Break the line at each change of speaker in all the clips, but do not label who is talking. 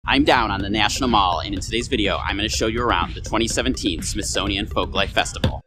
I'm down on the National Mall, and in today's video, I'm going to show you around the 2017 Smithsonian Folklife Festival.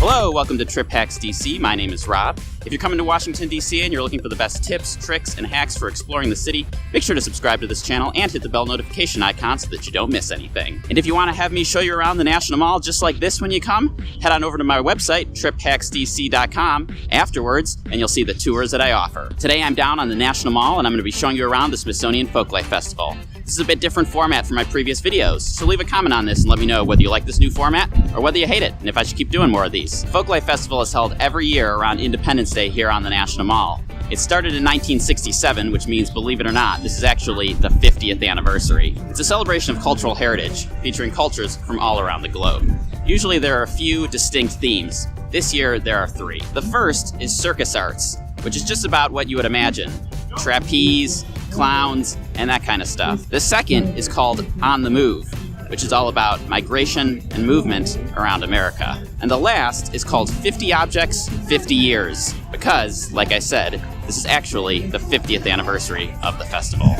Hello, welcome to Trip Hacks DC. My name is Rob. If you're coming to Washington, D.C. and you're looking for the best tips, tricks, and hacks for exploring the city, make sure to subscribe to this channel and hit the bell notification icon so that you don't miss anything. And if you want to have me show you around the National Mall just like this when you come, head on over to my website, triphacksdc.com, afterwards, and you'll see the tours that I offer. Today I'm down on the National Mall, and I'm going to be showing you around the Smithsonian Folklife Festival. This is a bit different format from my previous videos, so leave a comment on this and let me know whether you like this new format or whether you hate it, and if I should keep doing more of these. The Folklife Festival is held every year around Independence Day here on the National Mall. It started in 1967, which means, believe it or not, this is actually the 50th anniversary. It's a celebration of cultural heritage, featuring cultures from all around the globe. Usually there are a few distinct themes. This year, there are three. The first is Circus Arts, which is just about what you would imagine. Trapeze, clowns, and that kind of stuff. The second is called On the Move, which is all about migration and movement around America. And the last is called 50 Objects, 50 Years, because, like I said, this is actually the 50th anniversary of the festival.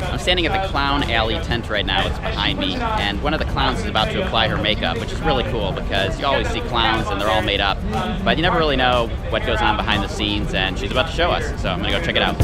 I'm standing at the Clown Alley tent right now. It's behind me, and one of the clowns is about to apply her makeup, which is really cool because you always see clowns and they're all made up, but you never really know what goes on behind the scenes, and she's about to show us, so I'm gonna go check it out.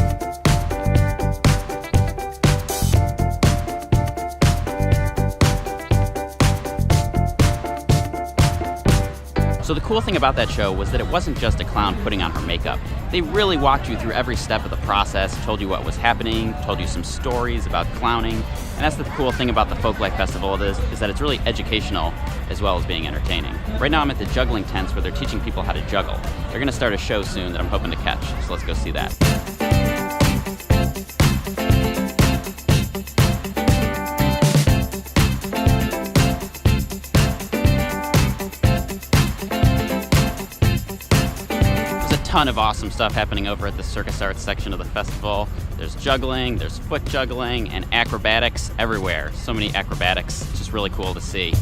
So the cool thing about that show was that it wasn't just a clown putting on her makeup. They really walked you through every step of the process, told you what was happening, told you some stories about clowning, and that's the cool thing about the Folklife Festival is that it's really educational as well as being entertaining. Right now I'm at the Juggling Tents where they're teaching people how to juggle. They're gonna start a show soon that I'm hoping to catch, so let's go see that. Ton of awesome stuff happening over at the Circus Arts section of the festival. There's juggling, there's foot juggling, and acrobatics everywhere. So many acrobatics, it's just really cool to see.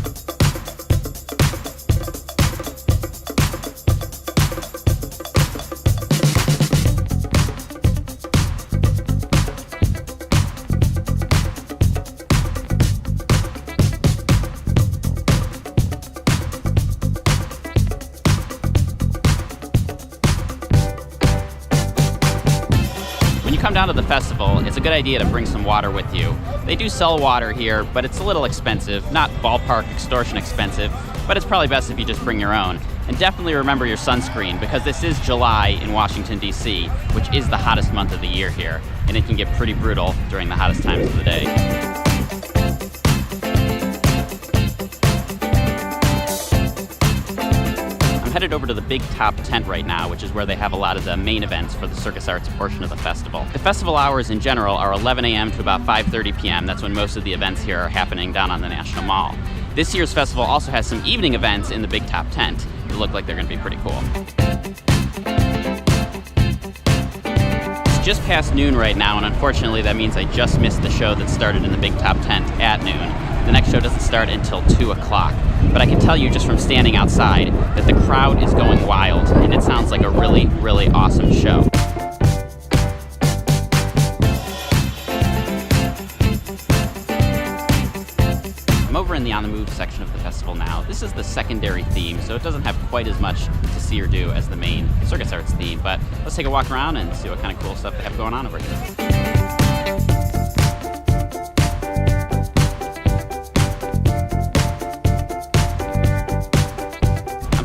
Come down to the festival, it's a good idea to bring some water with you. They do sell water here, but it's a little expensive, not ballpark extortion expensive, but it's probably best if you just bring your own. And definitely remember your sunscreen, because this is July in Washington, D.C., which is the hottest month of the year here, and it can get pretty brutal during the hottest times of the day. Headed over to the big top tent right now, which is where they have a lot of the main events for the Circus Arts portion of the festival. The festival hours in general are 11 a.m. to about 5:30 p.m. That's when most of the events here are happening down on the National Mall. This year's festival also has some evening events in the big top tent that look like they're going to be pretty cool. It's just past noon right now, and unfortunately that means I just missed the show that started in the big top tent at noon. The next show doesn't start until 2 o'clock. But I can tell you just from standing outside that the crowd is going wild, and it sounds like a really, really awesome show. I'm over in the On the Move section of the festival now. This is the secondary theme, so it doesn't have quite as much to see or do as the main Circus Arts theme, but let's take a walk around and see what kind of cool stuff they have going on over here.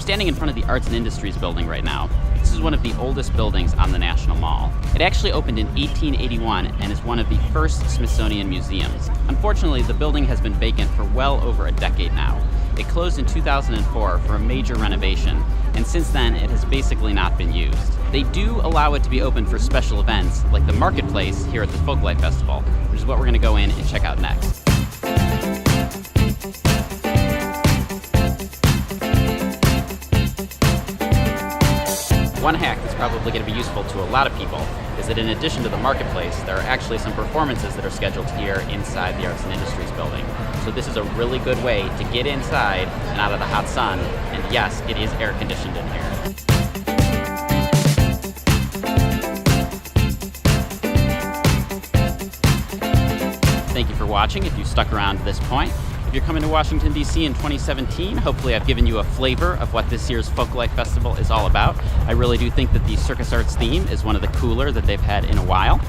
Standing in front of the Arts and Industries building right now. This is one of the oldest buildings on the National Mall. It actually opened in 1881 and is one of the first Smithsonian museums. Unfortunately, the building has been vacant for well over a decade now. It closed in 2004 for a major renovation, and since then it has basically not been used. They do allow it to be open for special events, like the Marketplace here at the Folklife Festival, which is what we're going to go in and check out next. One hack that's probably going to be useful to a lot of people is that in addition to the Marketplace, there are actually some performances that are scheduled here inside the Arts and Industries building. So this is a really good way to get inside and out of the hot sun. And yes, it is air conditioned in here. Thank you for watching if you stuck around to this point. If you're coming to Washington, D.C. in 2017, hopefully I've given you a flavor of what this year's Folklife Festival is all about. I really do think that the Circus Arts theme is one of the cooler that they've had in a while.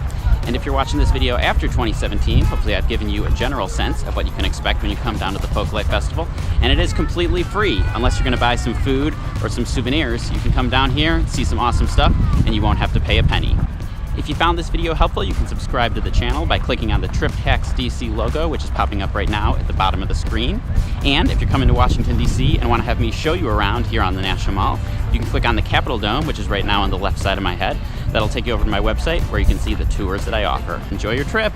And if you're watching this video after 2017, hopefully I've given you a general sense of what you can expect when you come down to the Folklife Festival. And it is completely free, unless you're going to buy some food or some souvenirs. You can come down here, see some awesome stuff, and you won't have to pay a penny. If you found this video helpful, you can subscribe to the channel by clicking on the Trip Hacks DC logo, which is popping up right now at the bottom of the screen. And if you're coming to Washington, D.C. and want to have me show you around here on the National Mall, you can click on the Capitol Dome, which is right now on the left side of my head. That'll take you over to my website where you can see the tours that I offer. Enjoy your trip!